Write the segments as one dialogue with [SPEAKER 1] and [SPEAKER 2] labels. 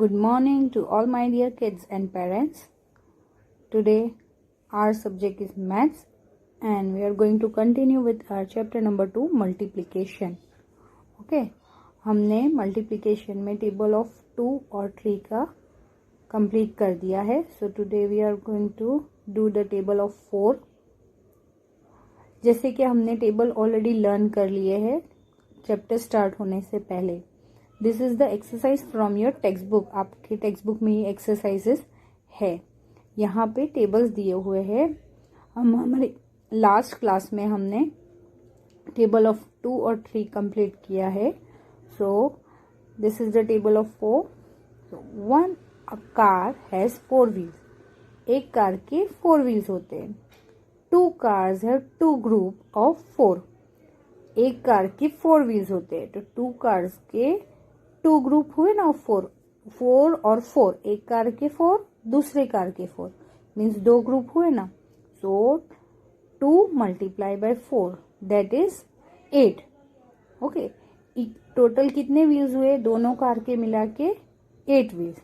[SPEAKER 1] Good morning to all my dear kids and parents. Today our subject is maths and we are going to continue with our chapter number 2 multiplication. Okay, हमने multiplication में table of 2 और 3 का complete कर दिया है. So today we are going to do the table of 4. जैसे कि हमने table already learn कर लिए है chapter start होने से पहले. This is the exercise from your text book. आपके टेक्स्ट बुक में ये एक्सरसाइजेस है. यहाँ पे टेबल्स दिए हुए हैं. हम हमारे लास्ट क्लास में हमने टेबल ऑफ 2 और 3 कंप्लीट किया है. सो this is the table of 4. One car has 4 wheels. एक कार के 4 व्हील्स होते हैं. 2 कार्स हैव 2 ग्रुप ऑफ 4. एक कार के 4 व्हील्स होते हैं. तो 2 कार्स के 2 ग्रुप हुए ना. 4 और 4. एक कार के 4, दूसरे कार के 4 मीन्स 2 ग्रुप हुए ना. So 2 multiply by 4 that is 8. Okay, total कितने व्हील्स हुए दोनों कार के मिला के? 8 wheels.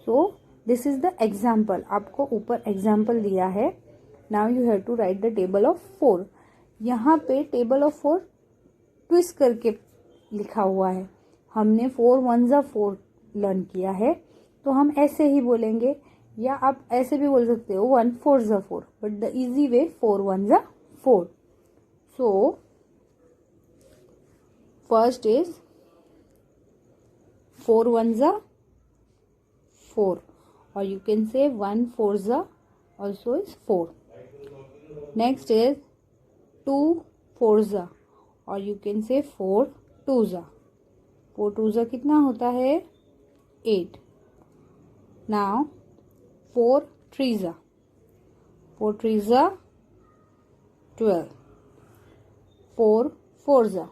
[SPEAKER 1] So this is the example. आपको ऊपर एग्जाम्पल दिया है. Now you have to write the table of 4. यहाँ पे टेबल ऑफ 4 ट्विस्ट करके लिखा हुआ है. हमने 4 1 जा 4 लर्न किया है तो हम ऐसे ही बोलेंगे, या आप ऐसे भी बोल सकते हो 1 4 जा 4, बट द इजी वे 4 1 जा 4. सो फर्स्ट इज 4 1 जा 4, और you can say 1 4 जा also is 4. Next is 2 4 जा, और you can say 4 2 जा. 4 2 जा कितना होता है? 8. नाउ 4 3 जा. 4 3 जा 12. 4 4 जा.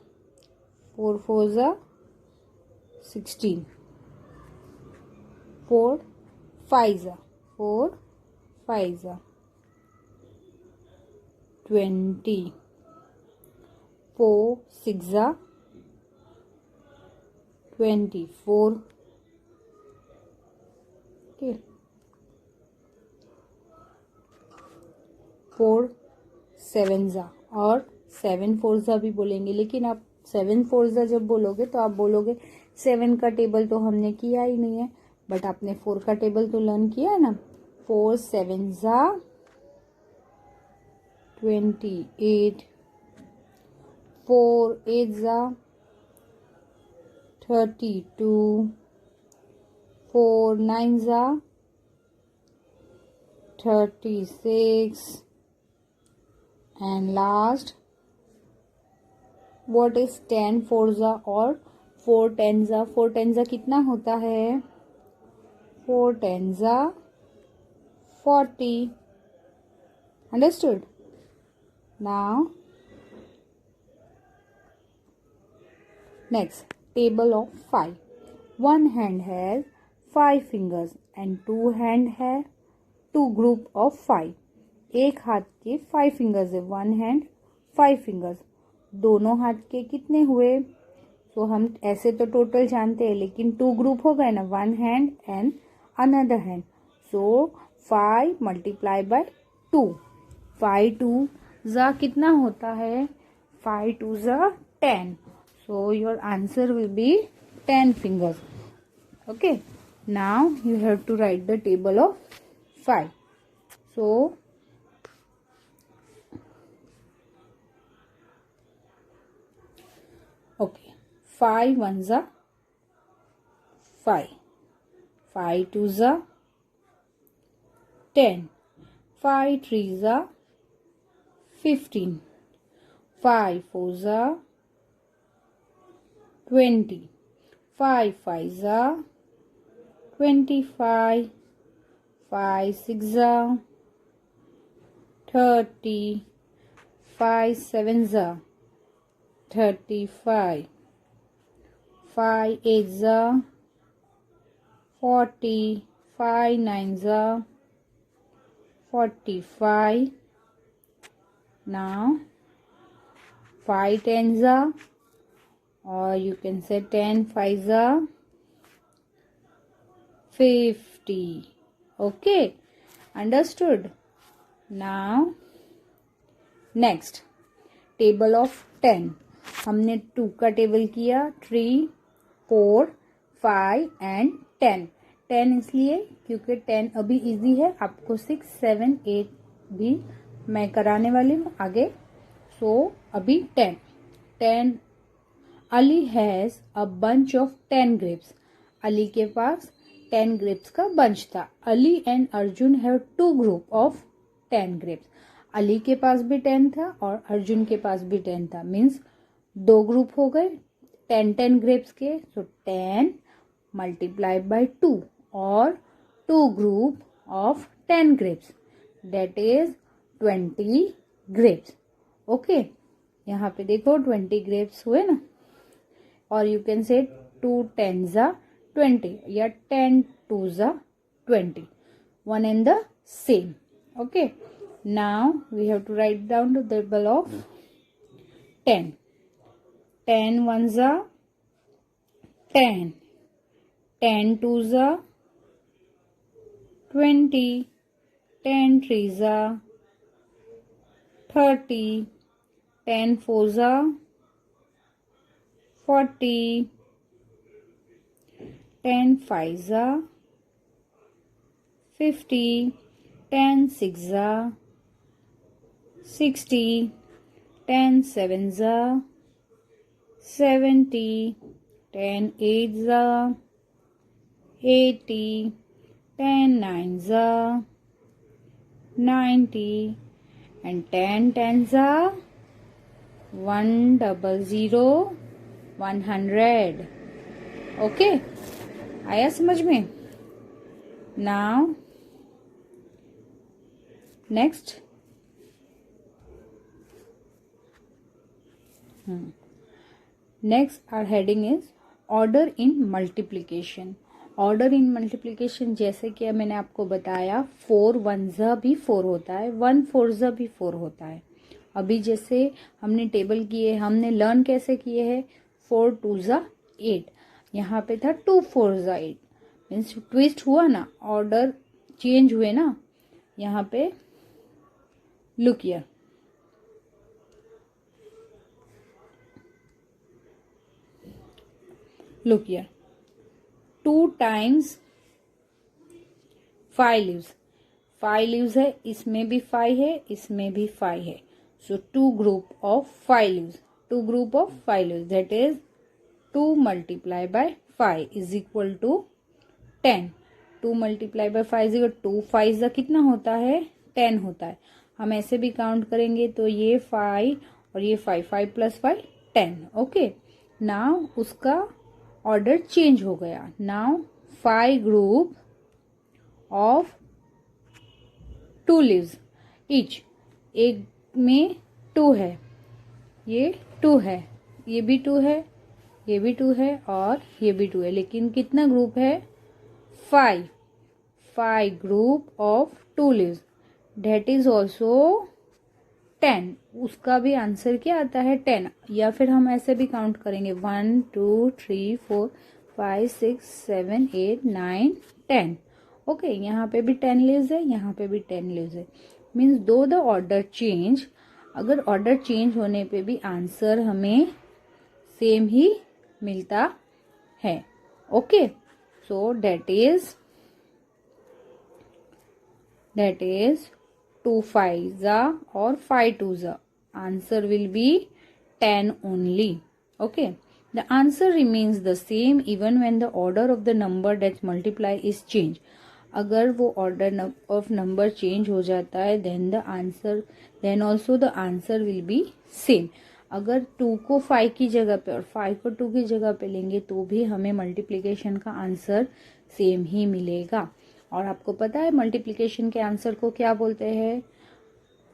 [SPEAKER 1] 4 4 जा 16. 4 5 जा. 4 5 जा 20. 4 6 जा 24. Okay. 4 7 जा, और 7 4 जा भी बोलेंगे, लेकिन आप 7 4 जा जब बोलोगे तो आप बोलोगे 7 का टेबल तो हमने किया ही नहीं है, बट आपने 4 का टेबल तो लर्न किया है ना. 4 7 जा 28. 4 8 जा 32. 4 9 जा 36. and last what is 10 4 जा और 4 10 जा. 4 10 जा कितना होता है? 4 10 जा 40. understood? now next, table of 5. One hand has 5 fingers and 2 hand have 2 group of 5. एक हाथ के 5 फिंगर्स है. One hand 5 fingers. दोनों हाथ के कितने हुए? तो हम ऐसे तो टोटल जानते हैं, लेकिन 2 ग्रुप हो गए ना. One hand and another hand. So 5 multiply by 2. 5 2 जा कितना होता है? 5 2 जा 10. So your answer will be 10 fingers. Okay. Now you have to write the table of 5. So okay. 5 1 जा 5. 5 2 जा 10. 5 3 जा 15. 5 4 जा 20. 5 5 जा 25. 5 6 जा 30. 5 7 जा 35. 5 8 जा 40. 5 9 जा 45. now 5 10 जा, or you can say 10 5 जा 50. Okay, understood? Now next, table of 10. हमने 2 का टेबल किया, 3, 4, 5 एंड 10. 10 इसलिए क्योंकि 10 अभी इजी है, आपको 6, 7, 8 भी मैं कराने वाली हूँ आगे. सो अभी 10. Ali has a bunch of 10 grapes. Ali के पास 10 ग्रेप्स का बंच था. Ali and Arjun have 2 group of 10 grapes. Ali के पास भी 10 था और अर्जुन के पास भी 10 था. मीन्स 2 ग्रुप हो गए 10 ग्रेप्स के. सो 10 मल्टीप्लाइड बाय 2 और 2 group of 10 grapes, that is 20 grapes. Okay, यहाँ पे देखो 20 ग्रेप्स हुए ना. और you can say 2 10s are 20 या 10 2s are 20. One and the same. Okay. Now we have to write down the table of 10. 10 1s are 10. 10 2s are 20. 10 3s are 30. 10 4s are 40. 10 5s are 50. 10 6s are 60. 10 7s are 70. 10 8s are 80. 10 9s are 90. And 10 10s are 100. 100. Okay, आया समझ में? Now next, next our heading is order in multiplication. Order in multiplication जैसे कि मैंने आपको बताया 4 1s भी 4 होता है, 1 4s भी 4 होता है. अभी जैसे हमने टेबल किए, हमने लर्न कैसे किए हैं, 4 2s 8. यहाँ पे था 2 4s 8. मीन्स ट्विस्ट हुआ ना, ऑर्डर चेंज हुए ना. यहाँ पे look here, look here, 2 times 5 leaves. 5 leaves है, इसमें भी 5 है, इसमें भी 5 है. So 2 group of 5 leaves. 2 group of 5 leaves, that is 2 multiplied by 5 is equal to 10. 2 multiplied by 5 is equal to 2 5 का कितना होता है, 10 होता है. हम ऐसे भी काउंट करेंगे तो ये 5 और ये 5, 5 + 5 10. ओके, नाउ उसका ऑर्डर चेंज हो गया. Now 5 group of 2 leaves each. एक में 2 है, ये 2 है, ये भी 2 है, ये भी 2 है और ये भी 2 है. लेकिन कितना ग्रुप है, 5. 5 group of 2 leaves, that is also 10. उसका भी आंसर क्या आता है, 10. या फिर हम ऐसे भी काउंट करेंगे 1 2 3 4 5 6 7 8 9 10. ओके, यहाँ पे भी 10 leaves है, यहाँ पे भी 10 leaves है. मीन्स दो द ऑर्डर चेंज, अगर ऑर्डर चेंज होने पे भी आंसर हमें सेम ही मिलता है. Okay, so that is 2 5s or 5 2s. Answer will be 10 only. Okay, the answer remains the same even when the order of the number that multiply is changed. अगर वो order of number change हो जाता है then also the answer will be same. अगर 2 को 5 की जगह पे और 5 को 2 की जगह पे लेंगे तो भी हमें मल्टीप्लिकेशन का आंसर सेम ही मिलेगा. और आपको पता है मल्टीप्लिकेशन के आंसर को क्या बोलते हैं,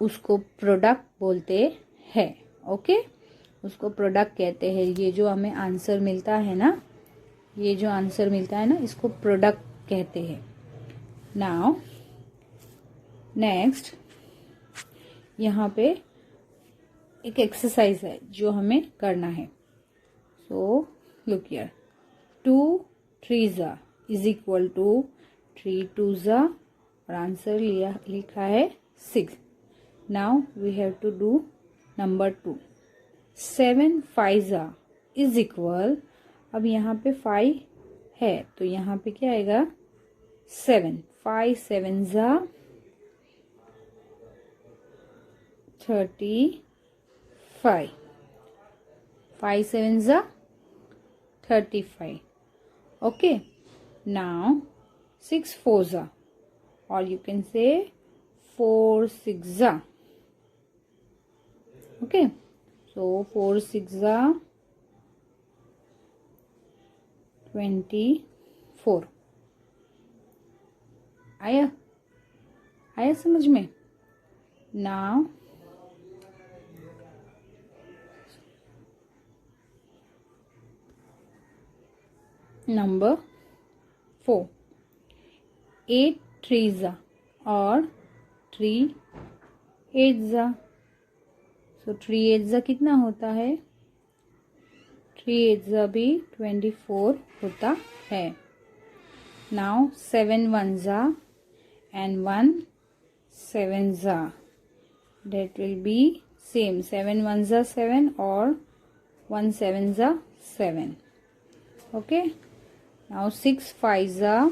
[SPEAKER 1] उसको प्रोडक्ट बोलते हैं. ओके, उसको प्रोडक्ट कहते हैं. ये जो हमें आंसर मिलता है ना, ये जो आंसर मिलता है ना, इसको प्रोडक्ट कहते हैं. नाउ नेक्स्ट, यहाँ पे एक एक्सरसाइज है जो हमें करना है. So look here, 2 3s is equal to 3 2 ज़ा और आंसर लिखा है 6. Now we have to do number 2. 7 5 ज़ा इज इक्वल, अब यहाँ पे 5 है तो यहाँ पे क्या आएगा 7. 5 7 ज़ा 35. 5 7 ज़ा 35. Okay. Now 6 4 ज़ा, or you can say 4 6 ज़ा. Okay. So 4 6 ज़ा 24. आया समझ में? Now number 4. 8 3 ज़ा और 3 8 ज़ा. सो 3 8 ज़ा कितना होता है? 3 8 ज़ा भी 24 होता है. नाउ 7 1 ज़ा and 1 7 ज़ा. That will be same. 7 1 ज़ा 7 और 1 7 ज़ा 7. Okay. Now 6 5 ज़ा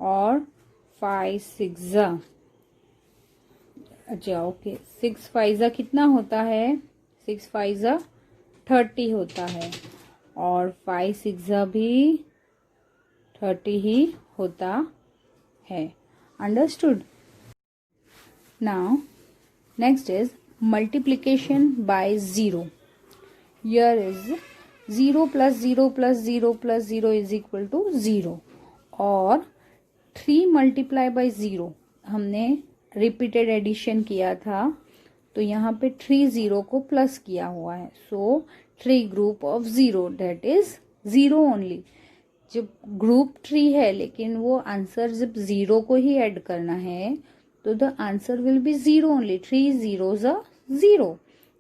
[SPEAKER 1] और 5 6 ज़ा. अच्छा ओके. 6 5 ज़ा कितना होता है? 6 5 ज़ा 30 होता है और 5 6 ज़ा भी 30 ही होता है. Understood? Now next is multiplication by 0. Here is 0 plus 0 plus 0 plus 0 is equal to 0 और 3 मल्टीप्लाई बाय 0 हमने रिपीटेड एडिशन किया था तो यहाँ पे 3 0 को प्लस किया हुआ है. सो 3 group of 0 that is 0 only. जब ग्रुप 3 है लेकिन वो आंसर जब 0 को ही ऐड करना है तो the answer will B 0 only. 3 zeros are 0.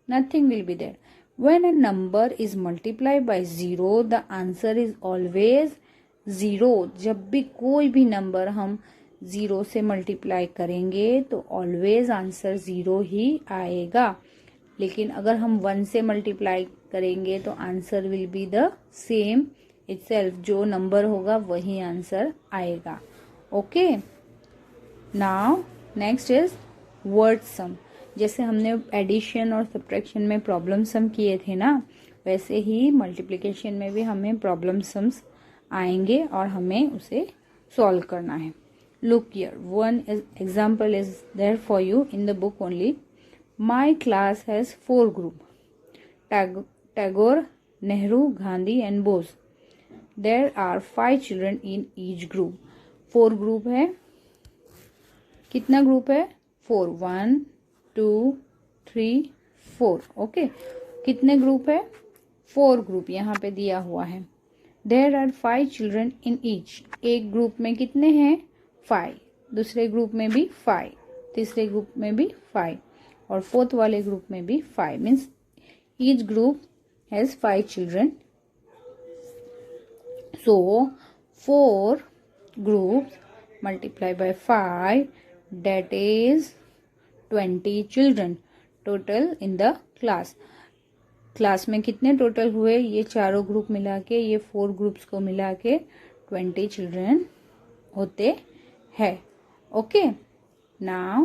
[SPEAKER 1] Nothing will be there. When a number is multiplied by 0, the answer is always 0. जब भी कोई भी नंबर हम 0 से मल्टीप्लाई करेंगे तो ऑलवेज आंसर 0 ही आएगा. लेकिन अगर हम 1 से मल्टीप्लाई करेंगे तो answer will be the same itself. जो नंबर होगा वही आंसर आएगा. Okay. Now next is word sum. जैसे हमने एडिशन और सब्ट्रैक्शन में प्रॉब्लम सम किए थे ना, वैसे ही मल्टीप्लिकेशन में भी हमें प्रॉब्लम सम्स आएंगे और हमें उसे सॉल्व करना है. Look here, one example is there for you in the book only. My class has 4 group. Tagore, Nehru, Gandhi and Bose. There are 5 children in each group. 4 group है. कितना ग्रुप है? 4. 1 2 3 4. ओके. कितने ग्रुप है? 4 ग्रुप यहाँ पे दिया हुआ है. There are 5 children in each. एक ग्रुप में कितने हैं? 5. दूसरे ग्रुप में भी 5. तीसरे ग्रुप में भी 5 और फोर्थ वाले ग्रुप में भी 5. Means each group has 5 children. So 4 groups multiply by 5, that is 20 children total in the class. Class में कितने टोटल हुए? ये चारों ग्रुप मिला के, ये 4 ग्रुप्स को मिला के 20 चिल्ड्रन होते हैं. Okay. Now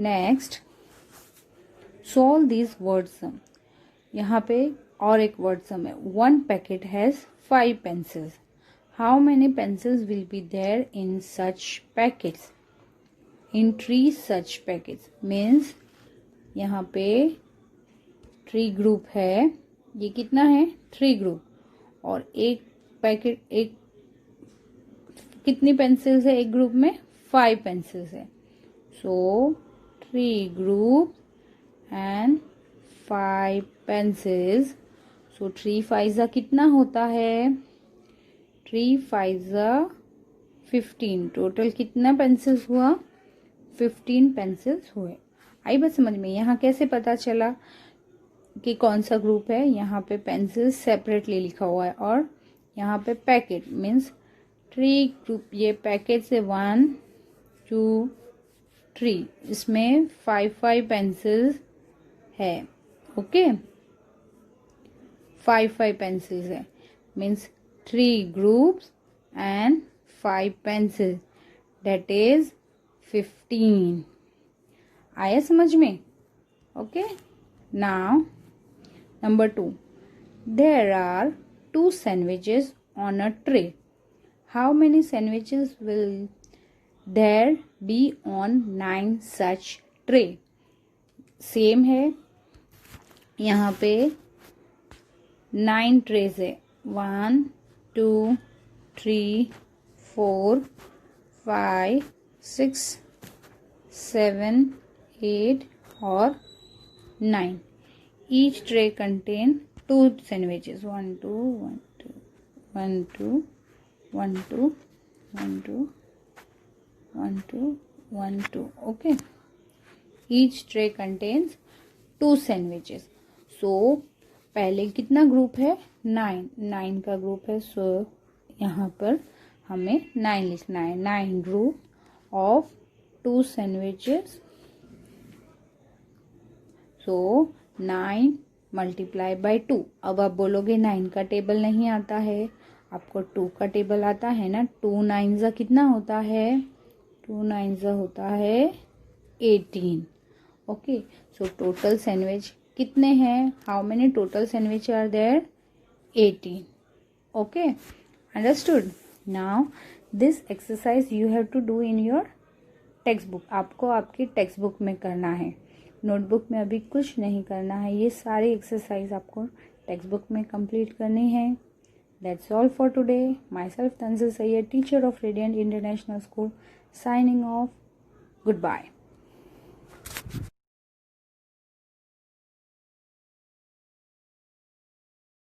[SPEAKER 1] next solve this word sum. यहाँ पे और एक वर्ड सम है. 1 packet has 5 pencils. How many pencils will be there in such packets? In 3 such packets. Means यहाँ पे 3 ग्रुप है. ये कितना है? 3 ग्रुप और एक पैकेट. एक कितनी पेंसिल्स है एक ग्रुप में? 5 पेंसिल्स है. सो 3 ग्रुप एंड 5 पेंसिल्स. सो 3 5 ज़ा कितना होता है? 3 5 ज़ा 15. टोटल कितना पेंसिल्स हुआ? 15 पेंसिल्स हुए. आई बात समझ में? यहाँ कैसे पता चला? कि कौन सा ग्रुप है। यहाँ पे पेंसिल सेपरेटली लिखा हुआ है और यहाँ पे पैकेट मीन्स 3 ग्रुप। ये पैकेट से 1 2 3, इसमें 5 पेंसिल्स है। ओके, 5 पेंसिल्स है means 3 groups and 5 pencils, that is 15। आया समझ में? Okay, now number 2, there are 2 sandwiches on a tray. How many sandwiches will there be on 9 such tray? Same है, यहाँ पे 9 ट्रेज है। 1 2 3 4 5 6 7 8 और 9। Each tray contain 2 sandwiches. 1 2 1 2 1 2 1 2 1 2 1 2 1 2। Okay. Each tray contains 2 sandwiches. So पहले कितना ग्रुप है? 9 का group है। सो यहाँ पर हमें 9 लिखना है। 9 group of 2 sandwiches. So 9 multiply by 2। अब आप बोलोगे 9 का टेबल नहीं आता है, आपको 2 का टेबल आता है ना। 2 9 कितना होता है? 2 9 होता है 18। ओके, सो टोटल सैंडविच कितने हैं? How many total sandwich are there? 18। Okay, understood. Now this exercise you have to do in your text book. आपको आपकी टेक्स्ट बुक में करना है, नोटबुक में अभी कुछ नहीं करना है। ये सारी एक्सरसाइज आपको टेक्स्ट बुक में कंप्लीट करनी है। That's all for today. My self Tanzeel Syed, teacher of radiant international school, signing off. Goodbye.